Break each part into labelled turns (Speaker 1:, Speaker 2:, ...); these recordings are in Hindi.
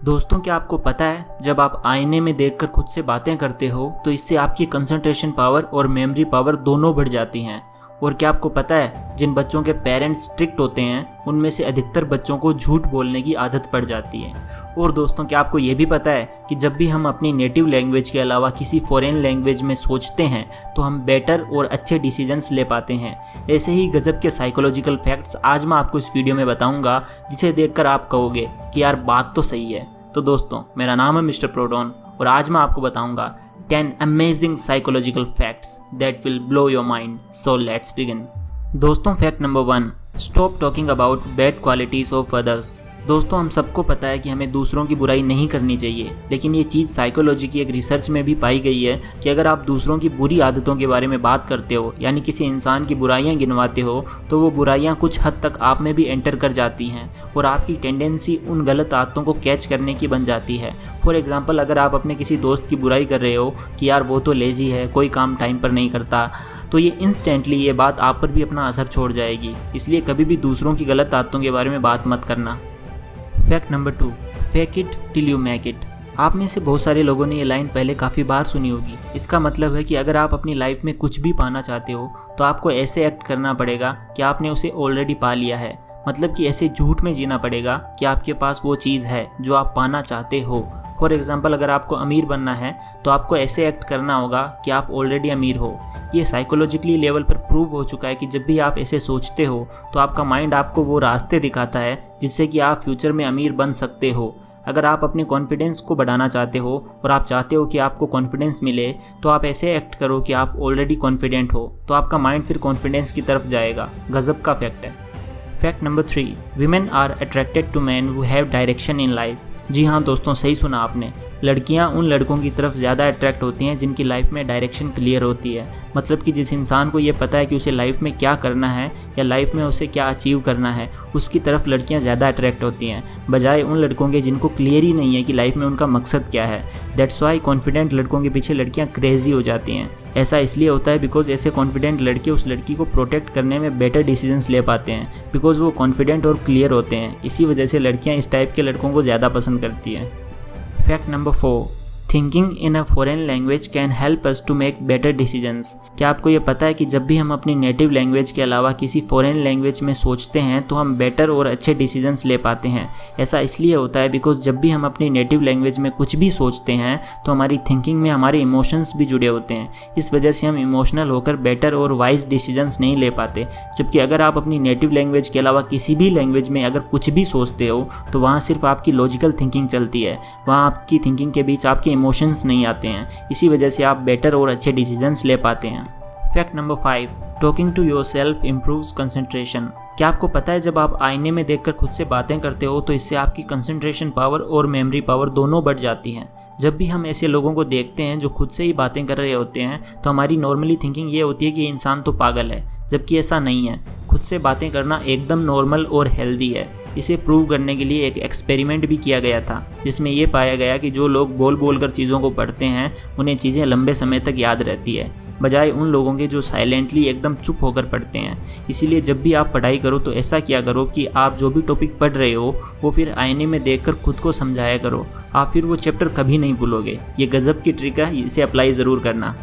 Speaker 1: दोस्तों, क्या आपको पता है जब आप आईने में देखकर खुद से बातें करते हो तो इससे आपकी कंसंट्रेशन पावर और मेमोरी पावर दोनों बढ़ जाती हैं। और क्या आपको पता है जिन बच्चों के पेरेंट्स स्ट्रिक्ट होते हैं उनमें से अधिकतर बच्चों को झूठ बोलने की आदत पड़ जाती है। और दोस्तों, क्या आपको ये भी पता है कि जब भी हम अपनी नेटिव लैंग्वेज के अलावा किसी फॉरेन लैंग्वेज में सोचते हैं तो हम बेटर और अच्छे डिसीजंस ले पाते हैं। ऐसे ही गजब के साइकोलॉजिकल फैक्ट्स आज मैं आपको इस वीडियो में बताऊंगा, जिसे देखकर आप कहोगे कि यार बात तो सही है। तो दोस्तों, मेरा नाम है मिस्टर प्रोटॉन और आज मैं आपको बताऊंगा 10 amazing psychological facts that will blow your mind. So let's begin. दोस्तों, fact number 1, stop talking about bad qualities of others. दोस्तों, हम सबको पता है कि हमें दूसरों की बुराई नहीं करनी चाहिए, लेकिन ये चीज़ साइकोलॉजी की एक रिसर्च में भी पाई गई है कि अगर आप दूसरों की बुरी आदतों के बारे में बात करते हो, यानी किसी इंसान की बुराइयां गिनवाते हो, तो वो बुराइयां कुछ हद तक आप में भी एंटर कर जाती हैं और आपकी टेंडेंसी उन गलत आदतों को कैच करने की बन जाती है। फॉर एग्जाम्पल, अगर आप अपने किसी दोस्त की बुराई कर रहे हो कि यार वो तो लेज़ी है, कोई काम टाइम पर नहीं करता, तो ये इंस्टेंटली ये बात आप पर भी अपना असर छोड़ जाएगी। इसलिए कभी भी दूसरों की गलत आदतों के बारे में बात मत करना। Fact number 2, fake it till you make it. आप में से बहुत सारे लोगों ने ये लाइन पहले काफ़ी बार सुनी होगी। इसका मतलब है कि अगर आप अपनी लाइफ में कुछ भी पाना चाहते हो तो आपको ऐसे एक्ट करना पड़ेगा कि आपने उसे ऑलरेडी पा लिया है। मतलब कि ऐसे झूठ में जीना पड़ेगा कि आपके पास वो चीज़ है जो आप पाना चाहते हो। फॉर एग्जाम्पल, अगर आपको अमीर बनना है तो आपको ऐसे एक्ट करना होगा कि आप ऑलरेडी अमीर हो। ये साइकोलॉजिकली लेवल पर प्रूव हो चुका है कि जब भी आप ऐसे सोचते हो तो आपका माइंड आपको वो रास्ते दिखाता है जिससे कि आप फ्यूचर में अमीर बन सकते हो। अगर आप अपने कॉन्फिडेंस को बढ़ाना चाहते हो और आप चाहते हो कि आपको कॉन्फिडेंस मिले, तो आप ऐसे एक्ट करो कि आप ऑलरेडी कॉन्फिडेंट हो, तो आपका माइंड फिर कॉन्फिडेंस की तरफ जाएगा। गजब का फैक्ट है। Fact number 3, women are attracted to man who have direction in life. जी हाँ दोस्तों, सही सुना आपने। लड़कियाँ उन लड़कों की तरफ ज़्यादा अट्रैक्ट होती हैं जिनकी लाइफ में डायरेक्शन क्लियर होती है। मतलब कि जिस इंसान को ये पता है कि उसे लाइफ में क्या करना है या लाइफ में उसे क्या अचीव करना है, उसकी तरफ लड़कियाँ ज़्यादा अट्रैक्ट होती हैं, बजाय उन लड़कों के जिनको क्लियर ही नहीं है कि लाइफ में उनका मकसद क्या है। दैट्स वाई कॉन्फिडेंट लड़कों के पीछे लड़कियाँ क्रेजी हो जाती हैं। ऐसा इसलिए होता है बिकॉज ऐसे कॉन्फिडेंट लड़के उस लड़की को प्रोटेक्ट करने में बेटर डिसीजंस ले पाते हैं, बिकॉज वो कॉन्फिडेंट और क्लियर होते हैं। इसी वजह से लड़कियाँ इस टाइप के लड़कों को ज़्यादा पसंद करती हैं। Fact number 4, thinking in a foreign language can help us to make better decisions. क्या आपको ये पता है कि जब भी हम अपनी नेटिव लैंग्वेज के अलावा किसी फॉरेन लैंग्वेज में सोचते हैं तो हम बेटर और अच्छे डिसीजंस ले पाते हैं। ऐसा इसलिए होता है बिकॉज जब भी हम अपनी नेटिव लैंग्वेज में कुछ भी सोचते हैं तो हमारी थिंकिंग में हमारे इमोशंस भी जुड़े होते हैं। इस वजह से हम इमोशनल होकर बेटर और वाइज डिसीजंस नहीं ले पाते। जबकि अगर आप अपनी नेटिव लैंग्वेज के अलावा किसी भी लैंग्वेज में अगर कुछ भी सोचते हो तो वहाँ सिर्फ आपकी लॉजिकल थिंकिंग चलती है, वहाँ आपकी थिंकिंग के बीच आपके इमोशंस नहीं आते हैं। इसी वजह से आप बेटर और अच्छे डिसीजंस ले पाते हैं। Fact number 5, talking to yourself improves concentration. क्या आपको पता है जब आप आईने में देखकर खुद से बातें करते हो तो इससे आपकी कंसंट्रेशन पावर और मेमोरी पावर दोनों बढ़ जाती हैं। जब भी हम ऐसे लोगों को देखते हैं जो खुद से ही बातें कर रहे होते हैं तो हमारी नॉर्मली थिंकिंग ये होती है कि इंसान तो पागल है, जबकि ऐसा नहीं है। खुद से बातें करना एकदम नॉर्मल और हेल्दी है। इसे प्रूव करने के लिए एक एक्सपेरिमेंट भी किया गया था जिसमें ये पाया गया कि जो लोग बोल बोल कर चीज़ों को पढ़ते हैं उन्हें चीज़ें लंबे समय तक याद रहती है, बजाय उन लोगों के जो साइलेंटली एकदम चुप होकर पढ़ते हैं। इसीलिए जब भी आप पढ़ाई करो तो ऐसा किया करो कि आप जो भी टॉपिक पढ़ रहे हो वो फिर आईने में देखकर खुद को समझाया करो। आप फिर वो चैप्टर कभी नहीं भूलोगे। ये गजब की ट्रिक है, इसे अप्लाई ज़रूर करना।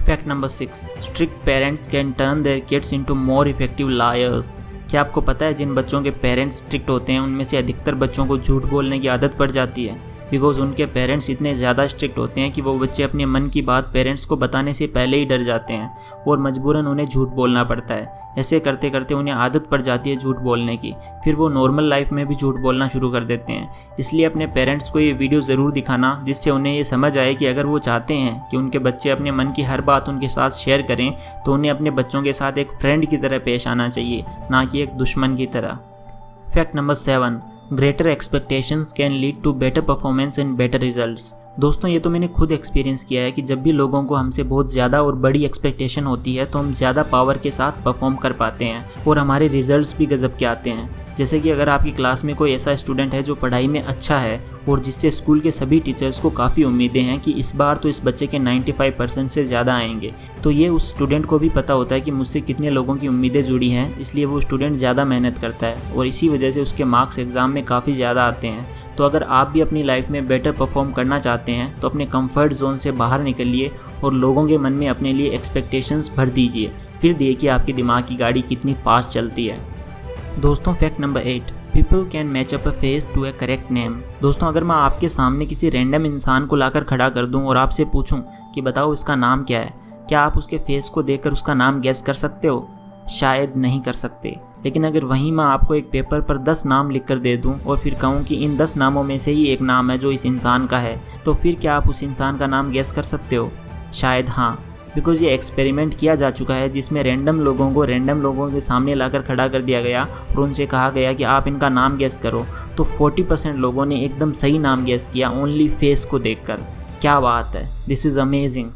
Speaker 1: Fact number 6, strict parents can turn their kids into more effective lawyers. क्या आपको पता है जिन बच्चों के पेरेंट्स स्ट्रिक्ट होते हैं उनमें से अधिकतर बच्चों को झूठ बोलने की आदत पड़ जाती है, बिकॉज उनके पेरेंट्स इतने ज़्यादा स्ट्रिक्ट होते हैं कि वो बच्चे अपने मन की बात पेरेंट्स को बताने से पहले ही डर जाते हैं और मजबूरन उन्हें झूठ बोलना पड़ता है। ऐसे करते करते उन्हें आदत पड़ जाती है झूठ बोलने की, फिर वो नॉर्मल लाइफ में भी झूठ बोलना शुरू कर देते हैं। इसलिए अपने पेरेंट्स को ये वीडियो ज़रूर दिखाना जिससे उन्हें ये समझ आए कि अगर वो चाहते हैं कि उनके बच्चे अपने मन की हर बात उनके साथ शेयर करें तो उन्हें अपने बच्चों के साथ एक फ्रेंड की तरह पेश आना चाहिए, ना कि एक दुश्मन की तरह। Fact number 7, greater expectations can lead to better performance and better results. दोस्तों, ये तो मैंने खुद एक्सपीरियंस किया है कि जब भी लोगों को हमसे बहुत ज़्यादा और बड़ी एक्सपेक्टेशन होती है तो हम ज़्यादा पावर के साथ परफॉर्म कर पाते हैं और हमारे रिजल्ट्स भी गजब के आते हैं। जैसे कि अगर आपकी क्लास में कोई ऐसा स्टूडेंट है जो पढ़ाई में अच्छा है और जिससे स्कूल के सभी टीचर्स को काफ़ी उम्मीदें हैं कि इस बार तो इस बच्चे के 95% से ज़्यादा आएंगे, तो ये उस स्टूडेंट को भी पता होता है कि मुझसे कितने लोगों की उम्मीदें जुड़ी हैं, इसलिए वो स्टूडेंट ज़्यादा मेहनत करता है और इसी वजह से उसके मार्क्स एग्ज़ाम में काफ़ी ज़्यादा आते हैं। तो अगर आप भी अपनी लाइफ में बेटर परफॉर्म करना चाहते हैं तो अपने कंफर्ट जोन से बाहर निकलिए और लोगों के मन में अपने लिए एक्सपेक्टेशंस भर दीजिए, फिर देखिए आपके दिमाग की गाड़ी कितनी फास्ट चलती है। दोस्तों, fact number 8, people can match up a face to a correct name. दोस्तों, अगर मैं आपके सामने किसी रैंडम इंसान को लाकर खड़ा कर दूं और आपसे पूछूं कि बताओ इसका नाम क्या है, क्या आप उसके फेस को देखकर उसका नाम गेस कर सकते हो? शायद नहीं कर सकते। लेकिन अगर वहीं मैं आपको एक पेपर पर 10 नाम लिख कर दे दूं और फिर कहूं कि इन 10 नामों में से ही एक नाम है जो इस इंसान का है, तो फिर क्या आप उस इंसान का नाम गेस कर सकते हो? शायद हाँ, बिकॉज़ ये एक्सपेरिमेंट किया जा चुका है जिसमें रैंडम लोगों को रैंडम लोगों के सामने लाकर खड़ा कर दिया गया और उनसे कहा गया कि आप इनका नाम गेस करो, तो 40% लोगों ने एकदम सही नाम गेस किया ओनली फेस को देखकर। क्या बात है, this is amazing.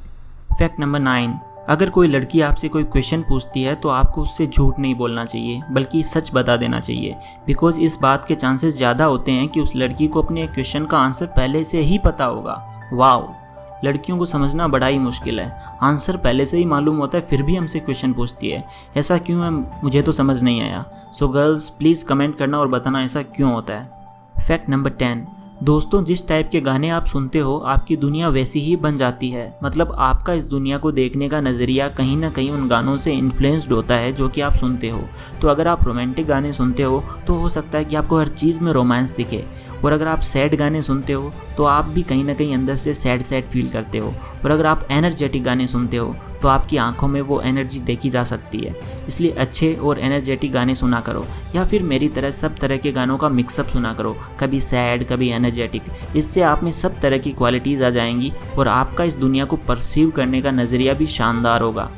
Speaker 1: Fact number 9, अगर कोई लड़की आपसे कोई क्वेश्चन पूछती है तो आपको उससे झूठ नहीं बोलना चाहिए बल्कि सच बता देना चाहिए, बिकॉज़ इस बात के चांसेस ज़्यादा होते हैं कि उस लड़की को अपने क्वेश्चन का आंसर पहले से ही पता होगा। वाओ, लड़कियों को समझना बड़ा ही मुश्किल है, आंसर पहले से ही मालूम होता है फिर भी हमसे क्वेश्चन पूछती है। ऐसा क्यों है मुझे तो समझ नहीं आया। सो गर्ल्स, प्लीज़ कमेंट करना और बताना ऐसा क्यों होता है। फैक्ट नंबर 10, दोस्तों, जिस टाइप के गाने आप सुनते हो आपकी दुनिया वैसी ही बन जाती है। मतलब आपका इस दुनिया को देखने का नज़रिया कहीं ना कहीं उन गानों से इन्फ्लुएंस्ड होता है जो कि आप सुनते हो। तो अगर आप रोमांटिक गाने सुनते हो तो हो सकता है कि आपको हर चीज़ में रोमांस दिखे, और अगर आप सैड गाने सुनते हो तो आप भी कहीं ना कहीं अंदर से सैड फील करते हो, और अगर आप एनर्जेटिक गाने सुनते हो तो आपकी आंखों में वो एनर्जी देखी जा सकती है। इसलिए अच्छे और एनर्जेटिक गाने सुना करो, या फिर मेरी तरह सब तरह के गानों का मिक्सअप सुना करो, कभी सैड कभी एनर्जेटिक। इससे आप में सब तरह की क्वालिटीज़ आ जाएंगी और आपका इस दुनिया को परसीव करने का नज़रिया भी शानदार होगा।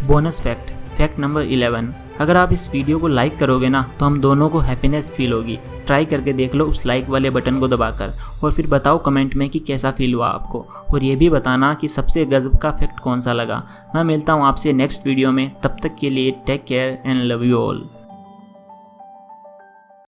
Speaker 1: बोनस फैक्ट, फैक्ट नंबर 11, अगर आप इस वीडियो को लाइक करोगे ना तो हम दोनों को हैप्पीनेस फील होगी। ट्राई करके देख लो उस लाइक वाले बटन को दबाकर, और फिर बताओ कमेंट में कि कैसा फील हुआ आपको, और ये भी बताना कि सबसे गजब का फैक्ट कौन सा लगा। मैं मिलता हूँ आपसे नेक्स्ट वीडियो में, तब तक के लिए take care and love you all.